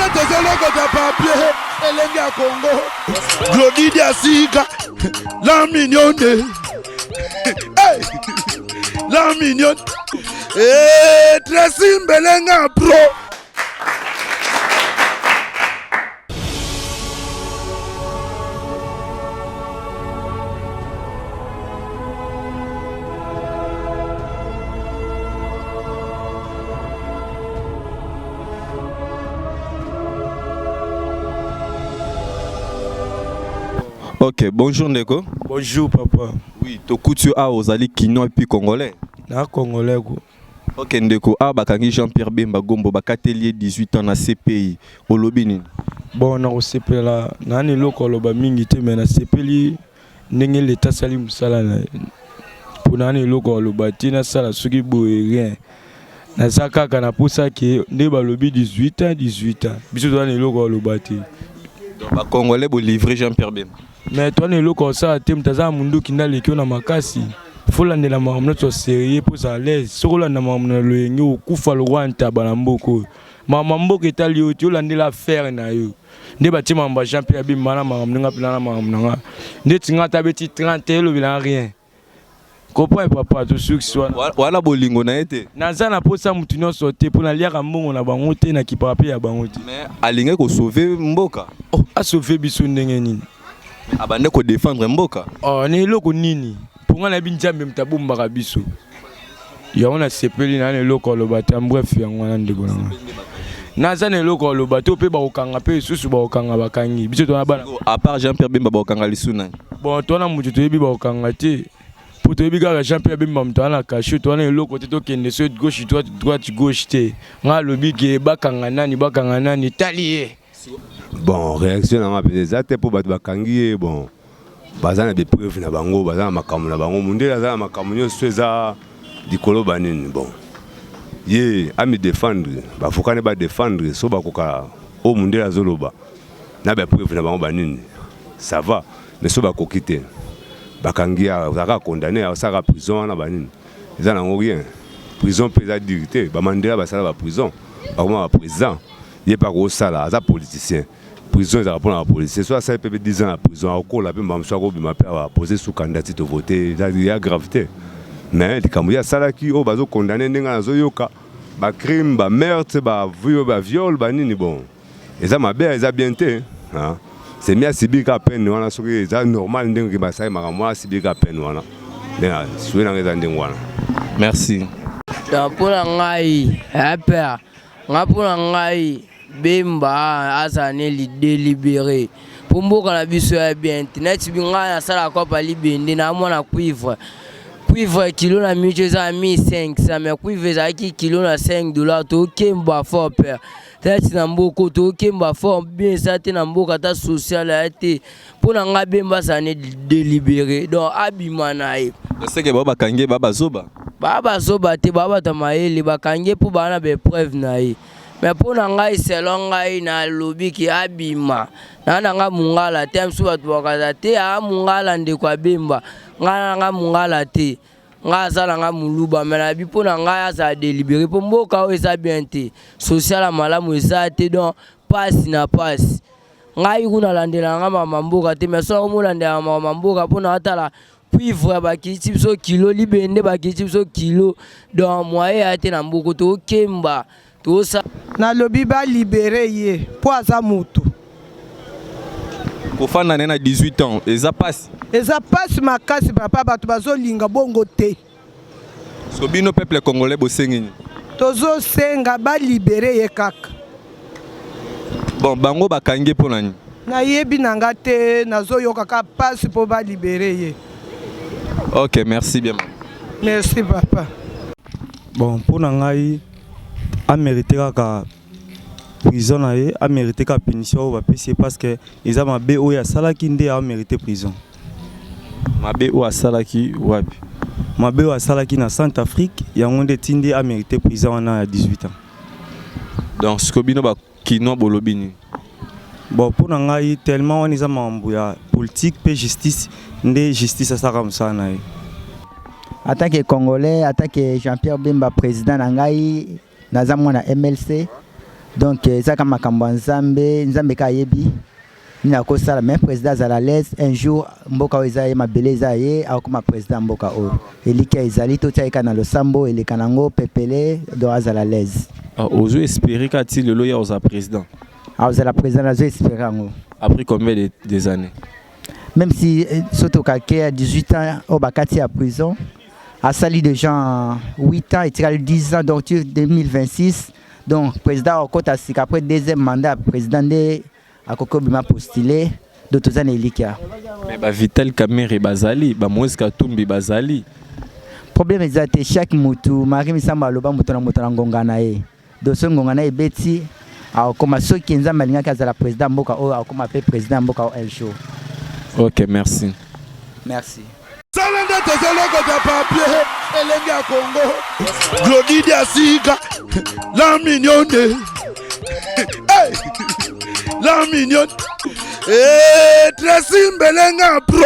de papier, et à Congo. Glody Diasiga, la mignonne. Hey, la mignonne. Et Tracy Mbelenga Pro. Ok, bonjour Ndeko. Bonjour papa. Oui, to couture a ozali kino et puis congolais. Na congolais go. Ok Ndeko, a bakangi Jean-Pierre Bemba Gombo bakatelier 18 ans na CPI olobini. Bon na CPI la nani loko loba mingi te mais na CPI ndenge l'état sali musala na pour nani loko loba tina sala soki boye rien. Na zakaka na posa ki nde ba lobi 18 ans. Biso to nani loko loba te. Donc ba congolais bo livrer Jean-Pierre Bemba. Mais toi ne loko ça te mtaza mundu kinda lekio na makasi. Faut la ndela mamna to sérieux pour ça l'aise. Soko la mamna lo yengi okufa lo wanta bana mboko. Mama mboko etali yo ti olandela faire na yo. Nde bati mamba Jean-Pierre Bemba na mamna nga plana mamna. Nde tinga tabeti 30 lo bila rien. Comprends papa to suki soit. Wala bolingo na ete. Naza na posa mutu nyonso te pour na liaka mbongo na bango te na kipape ya bango te. Mais alinga ko sauver mboka. Oh, a sauver biso ndenge nini? Abande ko défendre mboka. Oh, ne loko nini? Pour nga na binjambe mtabumba biso. Ya ona sepeli na ne loko lobata bref ya ngwana ndeko na. Naza ne loko lobato pe ba okanga pe susu ba okanga bakangi. Biso to na bana. À part Jean-Pierre Bemba ba okanga lisuna. Bon, to na mutu to yebi ba okanga te. Pour te yebi ka Jean-Pierre Bemba mtana kashu to na loko te to kende so gauche droite gauche te. Nga lobi ke bakanga nani talié. Bon, réaction na mapeza te pour battre bakangi bon. Bazana be preuve na bango, bazana makamu na bango, mundela za makamu nyonso eza dikolo banini bon. Ye a me défendre, ba fokane ba défendre so bakoka o mundela zoloba. Na be preuve na bango banini. Ça va, mais so bakokite. Bakangi a zaka condamné à sa prison na banini. Eza na rien. Prison pesa dirité, ba mandela ba sala ba prison. Ba comment ba président. Il pas gros ça là, ça politicien. Prison ils répondent à la police. Soit ça peut 10 ans à prison, encore la même soit ko bima pa poser sous candidature voter, ça il y a gravité. Mais les Cambodgiens ça là qui au bazo condamné ndenga zo yoka, ba crime, ba meurtre, ba viol, ba nini bon. Et ça ma belle, ça bien té, hein. C'est mieux si ka peine wana soki ça normal ndenga ba ça ma moi si ka peine wana. Ndenga soué na ngeza wana. Merci. Pour ngai, père. Ngapona ngai Bemba azane li délibéré pour mboka na biso ya bien net binga na sala ko pa libende na mona cuivre kilo na miche za 1500 mais cuivre za kilo na $5 to kemba fort père tati na mboko to kemba fort bien ça te na mboka ta social ate pona nga Bemba azane délibéré donc abima na ye c'est que baba kange baba zoba te baba tamaeli bakange pour bana be preuve na ye. Mais pour ngai selon ngai na lobi ki abima na nga mungala te msu batu bakaza te a mungala nde kwa Bemba nga mungala te nga sala nga muluba mais na bi pour ngai asa délibéré pour mboka o esa bien te social malamu esa te donc passe na passe ngai kuna landela nga mama mboka te mais so mo landela mama mboka pour na atala cuivre bakiti biso kilo libende bakiti biso kilo donc moyen ate na mboko to kemba to sa na lobi ba libérer ye po aza mutu ko fana na 18 ans eza passe makasi papa batu bazolinga bongo te so bino peuple congolais bosengi tozo senga ba libérer ye kaka bon bango bakange po nani na yebi nanga te nazoyoka ka passe po ba libérer ye. Ok, merci bien. Merci papa. Bon, pour ngai a mérité ka prison na ye, a mérité ka punition ba pesi parce que ils a mabe o ya salaki nde a mérité prison. Mabe o salaki wapi? Mabe o salaki na Centrafrique, ya ngonde tindi a mérité prison na 18 ans. Donc skobino ba kino bolobini. Bon, pour ngai tellement on is a mambo ya politique pe justice nde justice à ça comme ça na ye. Attaque congolais, attaque Jean-Pierre Bemba président nangai naza mwana MLC Donc ça comme makambo nzambe ka yebi ni akosala même président à la l'aise un jour mboka ozaye mabeleza ye akoma président mboka o eliki ezali to taika na losambo elekanango pepele do azala l'aise. Ozo espérer qu'ati le loya oza président. Oza la président ozo espérer ngo. Après combien des années? Même si Soto Kake à 18 ans au bakati à prison, a sali de gens 8 ans et tiré 10 ans donc 2026. Donc président au côté après deuxième mandat président de akoko bima postulé d'autres années likia. Mais ba Vital Kamerhe bazali, ba Moïse Katumbi bazali. Problème est chaque mutu mari misamba loba mutu na ngonga na ye. Donc ce ngonga na ebeti a comme ceux qui nzamba linga kazala président mboka o a comme président mboka El Show. Ok, merci. Merci. Salanda tozoloko de papier, elengi ya Congo. Glodidi Asika, la mignonne. Hey, la mignonne. Tracy Mbelenga pro.